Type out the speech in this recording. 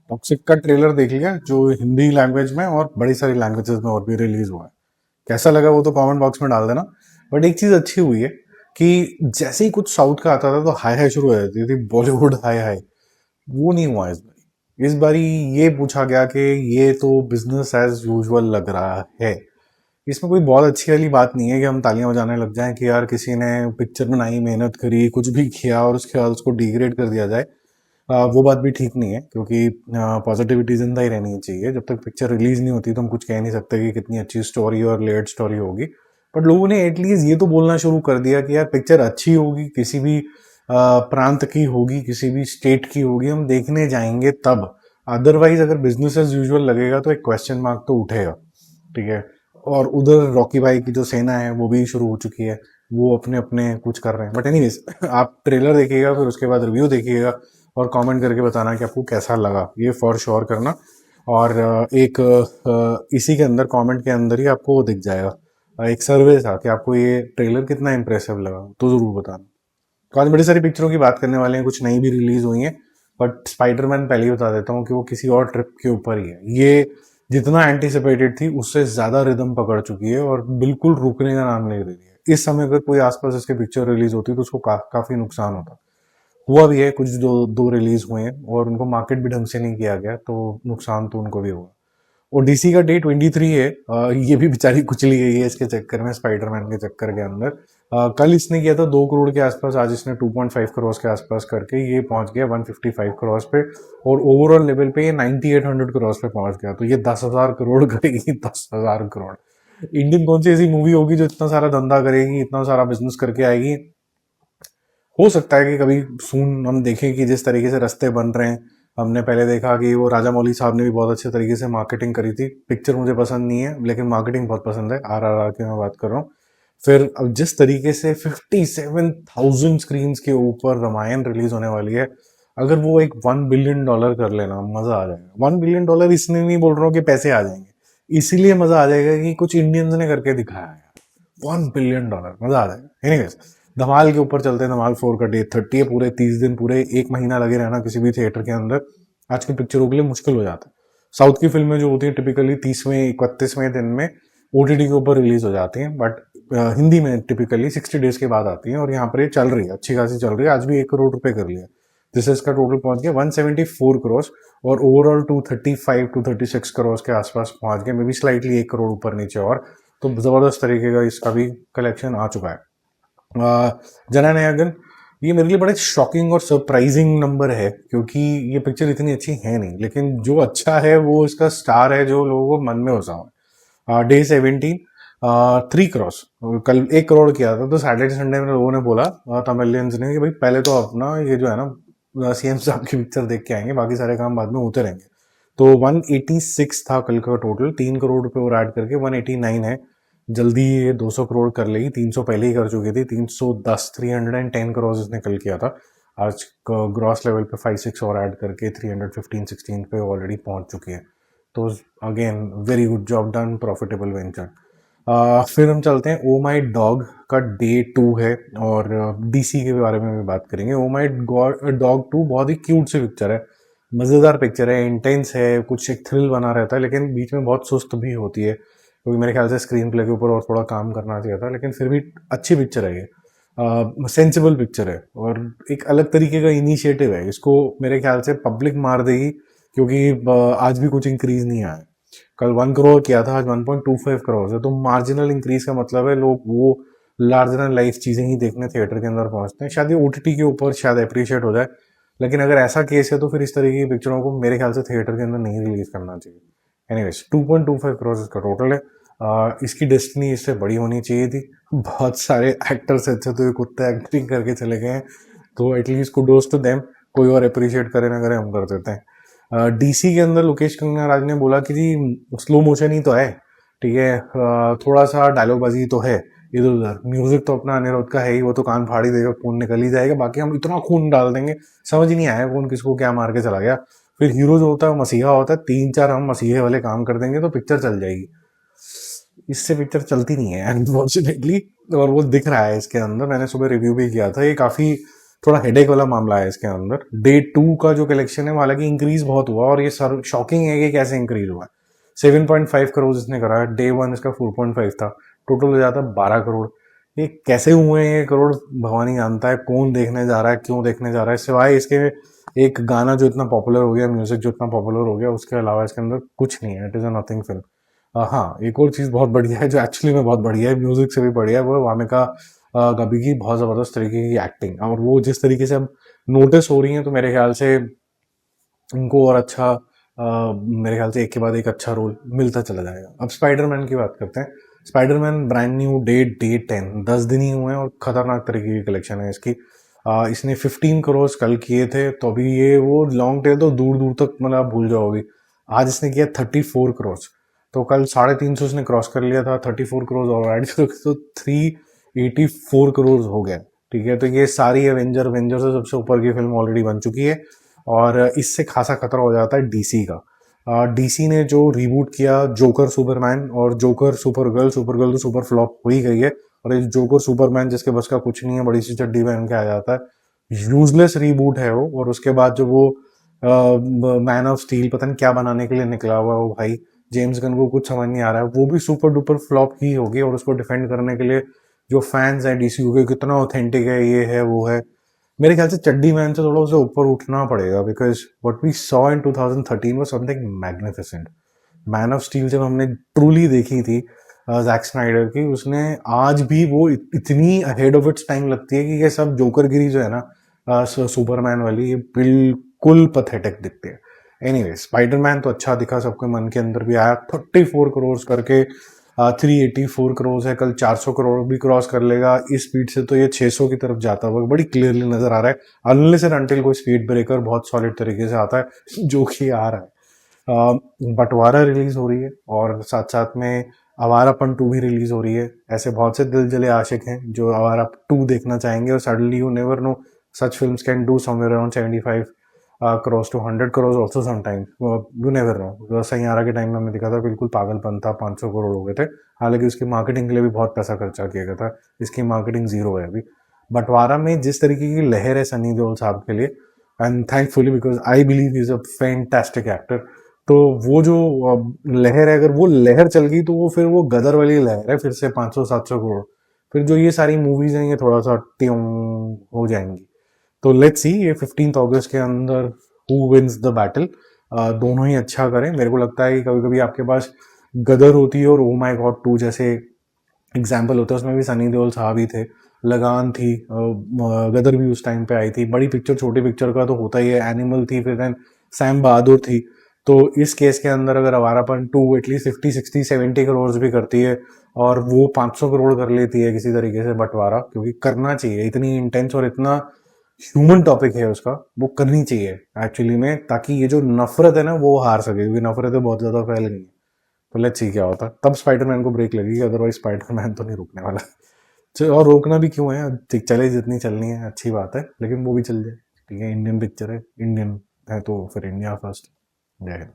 Toxic का trailer देख लिया जो हिंदी लैंग्वेज में और बड़ी सारी लैंग्वेजेस में और भी रिलीज हुआ है। कैसा लगा वो तो कमेंट बॉक्स में डाल देना। बट एक चीज अच्छी हुई है कि जैसे ही कुछ साउथ का आता था तो हाई हाई शुरू हो जाती थी, बॉलीवुड हाई हाई। वो नहीं हुआ इस बारी। इस बारी ये पूछा गया कि ये तो बिजनेस एज यूजुअल लग रहा है। इसमें कोई बहुत अच्छी वाली बात नहीं है कि हम तालियां बजाने लग जाएं कि यार किसी ने पिक्चर बनाई, मेहनत करी, कुछ भी किया और उसके बाद उसको डिग्रेड कर दिया जाए। वो बात भी ठीक नहीं है क्योंकि पॉजिटिविटी जिंदा ही रहनी चाहिए। जब तक पिक्चर रिलीज नहीं होती तो हम कुछ कह नहीं सकते कि कितनी अच्छी स्टोरी और लेट स्टोरी होगी। बट लोगों ने एटलीस्ट ये तो बोलना शुरू कर दिया कि यार पिक्चर अच्छी होगी, किसी भी प्रांत की होगी, किसी भी स्टेट की होगी, हम देखने जाएंगे तब। अदरवाइज अगर बिजनेस एज यूजुअल लगेगा तो एक क्वेश्चन मार्क तो उठेगा। ठीक है। और उधर रॉकी भाई की जो सेना है वो भी शुरू हो चुकी है। वो अपने अपने कुछ कर रहे हैं। बट एनीवेज आप ट्रेलर देखिएगा, फिर उसके बाद रिव्यू देखिएगा और कमेंट करके बताना कि आपको कैसा लगा, ये फॉर श्योर करना। और एक इसी के अंदर कमेंट के अंदर ही आपको वो दिख जाएगा, एक सर्वे था कि आपको ये ट्रेलर कितना इंप्रेसिव लगा, तो जरूर बताना। तो आज बड़ी सारी पिक्चरों की बात करने वाले हैं, कुछ नई भी रिलीज हुई हैं। बट स्पाइडरमैन पहले ही बता देता हूँ कि वो किसी और ट्रिप के ऊपर ही है। ये जितना एंटिसिपेटेड थी उससे ज्यादा रिदम पकड़ चुकी है और बिल्कुल रुकने का नाम नहीं ले रही है। इस समय अगर कोई आसपास इसके पिक्चर रिलीज होती तो उसको काफी नुकसान होता। हुआ भी है, कुछ दो दो रिलीज हुए हैं और उनको मार्केट भी ढंग से नहीं किया गया तो नुकसान तो उनको भी हुआ। और डीसी का डे 23 है। ये भी बेचारी कुचली गई है इसके चक्कर में, स्पाइडरमैन के चक्कर के अंदर। कल इसने किया था 2 करोड़ के आसपास, आज इसने 2.5 करोड़ के आसपास करके ये पहुंच गया 155 करोड़ पे। और ओवरऑल लेवल पे ये 9800 करोड़ पे पहुंच गया। तो ये 10,000 करोड़ करेगी, 10,000 करोड़। इंडियन कौन सी ऐसी मूवी होगी जो इतना सारा धंधा करेगी, इतना सारा बिजनेस करके आएगी। हो सकता है कि कभी सून हम देखें कि जिस तरीके से रास्ते बन रहे हैं। हमने पहले देखा कि वो राजा मौली साहब ने भी बहुत अच्छे तरीके से मार्केटिंग करी थी। पिक्चर मुझे पसंद नहीं है लेकिन मार्केटिंग बहुत पसंद है। RRR की मैं बात कर रहा हूँ। फिर अब जिस तरीके से 57,000 स्क्रीन के ऊपर रामायण रिलीज होने वाली है, अगर वो एक $1 बिलियन कर लेना, मजा आ जाएगा। $1 बिलियन इसलिए नहीं बोल रहा हूँ कि पैसे आ जाएंगे, इसीलिए मजा आ जाएगा कि कुछ इंडियंस ने करके दिखाया है। $1 बिलियन मजा आ जाएगा। एनीवेज धमाल के ऊपर चलते हैं। धमाल 4 का डे 30 है। पूरे 30 दिन, पूरे एक महीना लगे रहना किसी भी थिएटर के अंदर आज की पिक्चरों के लिए मुश्किल हो जाता है। साउथ की फिल्में जो होती हैं टिपिकली 30वें 31वें दिन में OTT के ऊपर रिलीज हो जाती हैं। बट हिंदी में टिपिकली 60 डेज के बाद आती हैं और यहाँ पर ये चल रही है, अच्छी खासी चल रही है। आज भी 1 करोड़ रुपए कर लिया। जिससे इसका टोटल पहुंच गया 174 करोड़ और ओवरऑल 235 to 36 करोड़ के आसपास पहुंच गया। मे बी स्लाइटली 1 करोड़ ऊपर नीचे। और तो जबरदस्त तरीके का इसका भी कलेक्शन आ चुका है। जननायकन ये मेरे लिए बड़े शॉकिंग और सरप्राइजिंग नंबर है क्योंकि ये पिक्चर इतनी अच्छी है नहीं, लेकिन जो अच्छा है वो इसका स्टार है जो लोगों को मन में घुसा हुआ है। डे 17 3 करोड़, कल 1 करोड़ किया था। तो सैटरडे संडे में लोगों ने बोला तमिलियंस ने कि भाई पहले तो अपना ये जो है ना CM साहब की पिक्चर देख के आएंगे, बाकी सारे काम बाद में होते रहेंगे। तो 186 था कल का टोटल, 3 करोड़ रुपए और ऐड करके 189 है। जल्दी ये 200 करोड़ कर लेगी। 300 पहले ही कर चुकी थी। 310 310 करोड़ इसने कल किया था। आज ग्रॉस लेवल पे 5-6 और ऐड करके 315-16 पे ऑलरेडी पहुंच चुकी है। तो again very good job done, profitable venture. फिर हम चलते हैं ओ माई डॉग का डे 2 है और DC के बारे में भी बात करेंगे। ओ माई डॉग 2 बहुत ही क्यूट सी पिक्चर है, मज़ेदार पिक्चर है, इंटेंस है, कुछ एक थ्रिल बना रहता है लेकिन बीच में बहुत सुस्त भी होती है क्योंकि मेरे ख्याल से स्क्रीन प्ले के ऊपर और थोड़ा काम करना चाहिए था। लेकिन फिर भी अच्छी पिक्चर है ये, सेंसिबल पिक्चर है और एक अलग तरीके का इनिशिएटिव है। इसको मेरे ख्याल से पब्लिक मार देगी क्योंकि आज भी कुछ इंक्रीज नहीं आया। कल 1 करोड़ किया था, आज 1.25 करोड़ है। तो मार्जिनल इंक्रीज का मतलब है लोग वो लार्जर एंड लाइफ चीजें ही देखने थिएटर के अंदर पहुंचते हैं। शायद ये OTT के ऊपर शायद अप्रिशिएट हो जाए, लेकिन अगर ऐसा केस है तो फिर इस तरीके की पिक्चरों को मेरे ख्याल से थिएटर के अंदर नहीं रिलीज करना चाहिए। एनीवेज 2.25 करोड़ इसका टोटल है। इसकी डेस्टिनी इससे बड़ी होनी चाहिए थी। बहुत सारे एक्टर्स अच्छे तो ये कुत्ते एक्टिंग करके चले गए हैं, तो एटलीस्ट कुडोज टू देम। कोई और अप्रिशिएट करे ना करे, हम कर देते हैं। DC के अंदर लोकेश कंगनाराज ने बोला कि जी स्लो मोशन ही तो है, ठीक है, थोड़ा सा डायलॉग बाजी तो है इधर उधर, म्यूजिक तो अपना अनिरुद्ध का है ही, वो तो कान फाड़ ही देगा, खून निकल ही जाएगा, बाकी हम इतना खून डाल देंगे समझ ही नहीं आया कौन किसको क्या मार के चला गया। फिर हीरो जो होता है वो मसीहा होता है, 3-4 हम मसीहे वाले काम कर देंगे तो पिक्चर चल जाएगी। इससे पिक्चर चलती नहीं है अनफॉर्चुनेटली, और वो दिख रहा है इसके अंदर। मैंने सुबह रिव्यू भी किया था, ये काफी थोड़ा हेडेक वाला मामला है इसके अंदर। डे 2 का जो कलेक्शन है हालांकि इंक्रीज बहुत हुआ, और ये सर शॉकिंग है कि कैसे इंक्रीज हुआ है। 7.5 करोड़ इसने करा है, डे 1 इसका 4.5 था, टोटल हो जाता है 12 करोड़। ये कैसे हुए हैं ये करोड़, भगवान ही जानता है। कौन देखने जा रहा है, क्यों देखने जा रहा है, सिवाय इसके एक गाना जो इतना पॉपुलर हो गया, म्यूजिक जो इतना पॉपुलर हो गया, उसके अलावा इसके अंदर कुछ नहीं है। It is a nothing film. हाँ, एक और चीज बहुत बढ़िया है जो एक्चुअली में बहुत बढ़िया है, म्यूजिक से भी बढ़िया है, वो है वामिका कभी की बहुत जबरदस्त तरीके की एक्टिंग। और वो जिस तरीके से अब नोटिस हो रही है, तो मेरे ख्याल से उनको और अच्छा मेरे ख्याल से एक के बाद एक अच्छा रोल मिलता चला जाएगा। अब स्पाइडरमैन की बात करते हैं। स्पाइडरमैन ब्रांड न्यू डे 10, 10 दिन ही हुए हैं और खतरनाक तरीके की कलेक्शन है इसकी। इसने 15 करोड़ कल किए थे, तो अभी ये वो लॉन्ग टेल तो दूर दूर तक मतलब आप भूल जाओगे। आज इसने किया 34 करोड़, तो कल 350 इसने क्रॉस कर लिया था। 34 करोड़ और ऐड करो तो 384 करोड़ हो गया। ठीक है, तो ये सारी एवेंजर से सबसे ऊपर की फिल्म ऑलरेडी बन चुकी है, और इससे खासा खतरा हो जाता है डीसी का। डीसी ने जो रिबूट किया जोकर सुपरमैन और जोकर सुपरगर्ल तो सुपर फ्लॉप हो ही गई है, और ये जोकर सुपरमैन जिसके बस का कुछ नहीं है, बड़ी सी चड्डी पहन के आ जाता है, यूजलेस रिबूट है वो। और उसके बाद जो वो मैन ऑफ स्टील पता नहीं क्या बनाने के लिए निकला हुआ है वो भाई, जेम्स गन को कुछ समझ नहीं आ रहा है, वो भी सुपर डुपर फ्लॉप ही होगी। और उसको डिफेंड करने के लिए जो फैंस हैं डीसीयू के, कितना ऑथेंटिक है, ये है वो है। मेरे ख्याल से चड्डी मैन से थोड़ा उसे ऊपर उठना पड़ेगा, because what we saw in 2013 was something magnificent. Man of steel जब हमने ट्रूली देखी थी जैक स्नाइडर की, उसने आज भी वो इतनी अहेड ऑफ इट्स टाइम लगती है कि ये सब जोकरगिरी जो है ना सुपरमैन वाली, ये बिल्कुल पथेटिक दिखती है। एनीवे, स्पाइडरमैन तो अच्छा दिखा, सबके मन के अंदर भी आया। 34 करोड़ करके 384 करोड़ है, कल 400 करोड़ भी क्रॉस कर लेगा इस स्पीड से, तो ये 600 की तरफ जाता हुआ बड़ी क्लियरली नजर आ रहा है, अनलेस एंड अनटिल कोई स्पीड ब्रेकर बहुत सॉलिड तरीके से आता है जो कि आ रहा है। बंटवारा रिलीज हो रही है, और साथ साथ में आवारापन 2 भी रिलीज हो रही है। ऐसे बहुत से दिल जले आशिक हैं जो आवारा 2 देखना चाहेंगे, और suddenly you never know, such films can do somewhere around 75 cross to 100 crore also sometimes, you never know. Saiyaara के टाइम में हमने देखा था, बिल्कुल पागलपन था, 500 करोड़ हो गए थे। हालांकि उसकी मार्केटिंग के लिए भी बहुत पैसा खर्चा किया गया था, इसकी मार्केटिंग जीरो है अभी। बंटवारा में जिस तरीके की लहर है सनी देओल साहब के लिए, and thankfully because I believe he is a fantastic actor, तो वो जो लहर है, अगर वो लहर चल गई तो वो फिर वो गदर वाली लहर है, फिर से 500-700 करोड़। फिर जो ये सारी मूवीज हैं ये थोड़ा सा ट्यून हो जाएंगी। तो लेट्स सी ये 15 अगस्त के अंदर हु विंस द बैटल। दोनों ही अच्छा करें। मेरे को लगता है कि कभी कभी आपके पास गदर होती है और ओ माई गॉड 2 जैसे एग्जाम्पल होता है, उसमें भी सनी देओल साहब ही थे। लगान थी, गदर भी उस टाइम पे आई थी। बड़ी पिक्चर छोटी पिक्चर का तो होता ही है, एनिमल थी, फिर देन सैम बहादुर थी। तो इस केस के अंदर अगर आवारापन 2 एटलीस्ट 50-60-70 करोड़ भी करती है, और वो 500 करोड़ कर लेती है किसी तरीके से बंटवारा, क्योंकि करना चाहिए, इतनी इंटेंस और इतना ह्यूमन टॉपिक है उसका, वो करनी चाहिए एक्चुअली में, ताकि ये जो नफरत है ना वो हार सके, क्योंकि नफरतें बहुत ज्यादा फैल गई हैं। तो लेट्स सी क्या होता है, तब स्पाइडरमैन को ब्रेक लगेगी, अदरवाइज स्पाइडरमैन तो नहीं रुकने वाला। और रोकना भी क्यों है, चले जितनी चलनी है अच्छी बात है, लेकिन वो भी चल जाए। ठीक है, इंडियन पिक्चर है, इंडियन है तो फिर इंडिया फर्स्ट। जय हिंद।